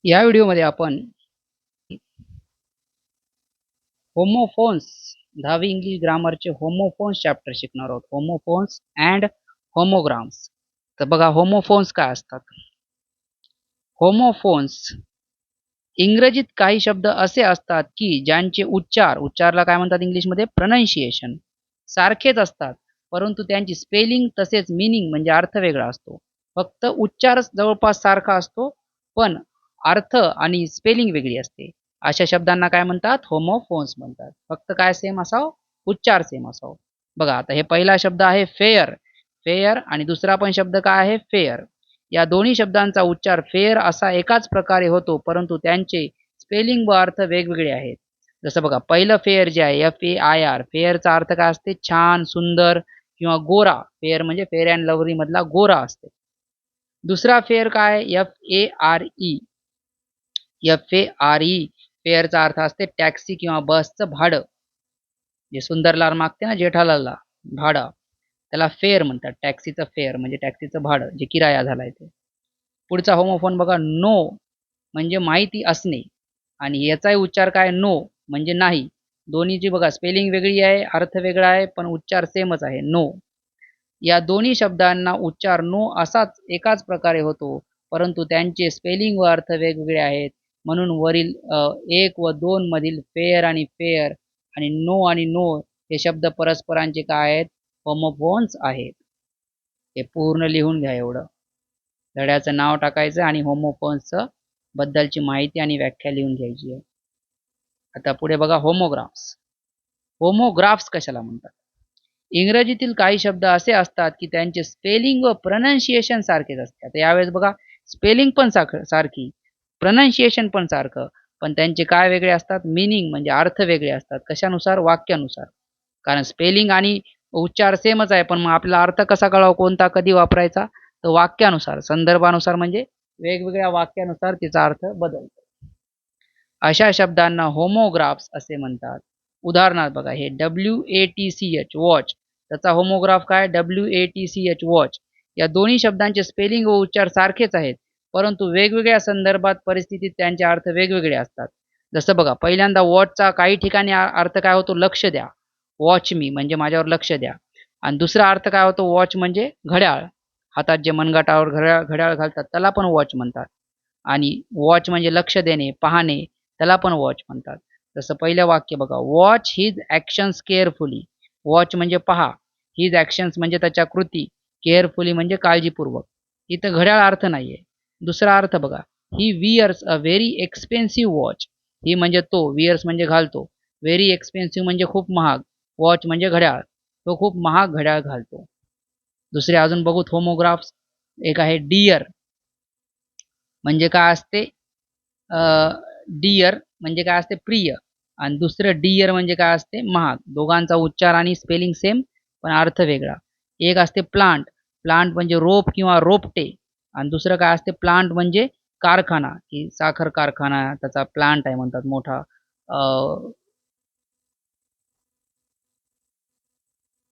या व्हिडिओमध्ये आपण होमोफोन्स 10वी इंग्लिश ग्रामरचे होमोफोन्स चॅप्टर शिकणार आहोत. Homophones and homograms. तर बघा होमोफोन्स काय असतात. होमोफोन्स इंग्रजीत काही शब्द असे असतात की ज्यांचे उच्चारला काय म्हणतात इंग्लिशमध्ये प्रोनाउन्सिएशन सारखेच असतात, परंतु त्यांची स्पेलिंग तसेच मीनिंग म्हणजे अर्थ वेगळा असतो. फक्त उच्चार जवळपास सारखा असतो, पण अर्थ आणि स्पेलिंग वेगळी असते. अशा शब्दांना काय म्हणतात? होमोफोन्स म्हणतात. फक्त काय सेम असावं? उच्चार सेम असावं. बघा आता हे पहिला शब्द आहे फेअर. फेअर आणि दुसरा पण शब्द काय आहे? फेअर. या दोन्ही शब्दांचा उच्चार फेअर असा एकाच प्रकारे होतो, परंतु त्यांचे स्पेलिंग व अर्थ वेगवेगळे आहेत. जसं बघा पहिलं फेअर जे आहे FAIR, फेअरचा अर्थ काय असते? छान, सुंदर किंवा गोरा. फेअर म्हणजे फेअर अँड लवली मधला गोरा असते. दुसरा फेअर काय? FARE. फेअरचा अर्थ असते टॅक्सी किंवा बसचं भाडं. जे सुंदरलाल मागते ना जेठालालला भाडं, त्याला फेअर म्हणतात. टॅक्सीचं फेअर म्हणजे टॅक्सीचं भाडं, जे किराया झालाय ते. पुढचा होमोफोन बघा नो म्हणजे माहिती असणे, आणि याचाही उच्चार काय? नो म्हणजे नाही. दोन्हीची बघा स्पेलिंग वेगळी आहे, अर्थ वेगळा आहे, पण उच्चार सेमच आहे नो. या दोन्ही शब्दांना उच्चार नो असाच एकाच प्रकारे होतो, परंतु त्यांचे स्पेलिंग व अर्थ वेगवेगळे आहेत. म्हणून वरील 1 व 2 मधील फेअर आणि फेअर आणि नो हे शब्द परस्परांचे काय आहेत? होमोफोन्स आहेत. हे पूर्ण लिहून घ्या एवढं. धड्याचं नाव टाकायचं आणि होमोफोन्सचं बद्दलची माहिती आणि व्याख्या लिहून घ्यायची आहे. आता पुढे बघा होमोग्राफ्स. होमोग्राफ्स कशाला म्हणतात? इंग्रजीतील काही शब्द असे असतात की त्यांचे स्पेलिंग व प्रोनाउन्सिएशन सारखेच असते. आता यावेळेस बघा स्पेलिंग पण सारखी, प्रोनाउन्सिएशन पण सारखं, पण त्यांचे काय वेगळे असतात? मीनिंग म्हणजे अर्थ वेगळे असतात. कशानुसार? वाक्यानुसार. कारण स्पेलिंग आणि उच्चार सेमच आहे, पण मग आपला अर्थ कसा कळावा, कोणता कधी वापरायचा? तर वाक्यानुसार, संदर्भानुसार म्हणजे वेगवेगळ्या वाक्यानुसार तिचा अर्थ बदलतो. अशा शब्दांना होमोग्राफ्स असे म्हणतात. उदाहरणार्थ बघा हे WATCH वॉच, त्याचा होमोग्राफ काय? WATCH watch. या दोन्ही शब्दांचे स्पेलिंग व उच्चार सारखेच आहेत, परंतु वेगवेगळ्या संदर्भात परिस्थितीत त्यांचे अर्थ वेगवेगळे असतात. जसं बघा पहिल्यांदा वॉचचा काही ठिकाणी अर्थ काय होतो? लक्ष द्या. वॉच मी म्हणजे माझ्यावर लक्ष द्या. आणि दुसरा अर्थ काय होतो? वॉच म्हणजे घड्याळ. हातात जे मनगटावर घड्याळ घड्याळ घालतात त्याला पण वॉच म्हणतात. आणि वॉच म्हणजे लक्ष देणे, पाहणे, त्याला पण वॉच म्हणतात. जसं पहिलं वाक्य बघा, watch his actions carefully. Watch म्हणजे पहा, हिज ॲक्शन्स म्हणजे त्याच्या कृती, केअरफुली म्हणजे काळजीपूर्वक. इथं घड्याळ अर्थ नाहीये. दुसरा अर्थ बघा, he wears a very expensive watch. He म्हणजे तो, वियर्स म्हणजे घालतो, व्हेरी एक्सपेन्सिव्ह म्हणजे खूप महाग, वॉच म्हणजे घड्याळ, तो खूप महाग घड्याळ घालतो. दुसरे अजून बघूत होमोग्राफ्स. एक आहे डिअर म्हणजे काय असते? डिअर म्हणजे काय असते? प्रिय. आणि दुसरं डिअर म्हणजे काय असते? महाग. दोघांचा उच्चार आणि स्पेलिंग सेम, पण अर्थ वेगळा. एक असते प्लांट. प्लांट म्हणजे रोप किंवा रोपटे. आणि दुसरं काय असते? प्लांट म्हणजे कारखाना, की साखर कारखाना त्याचा प्लांट आहे म्हणतात मोठा.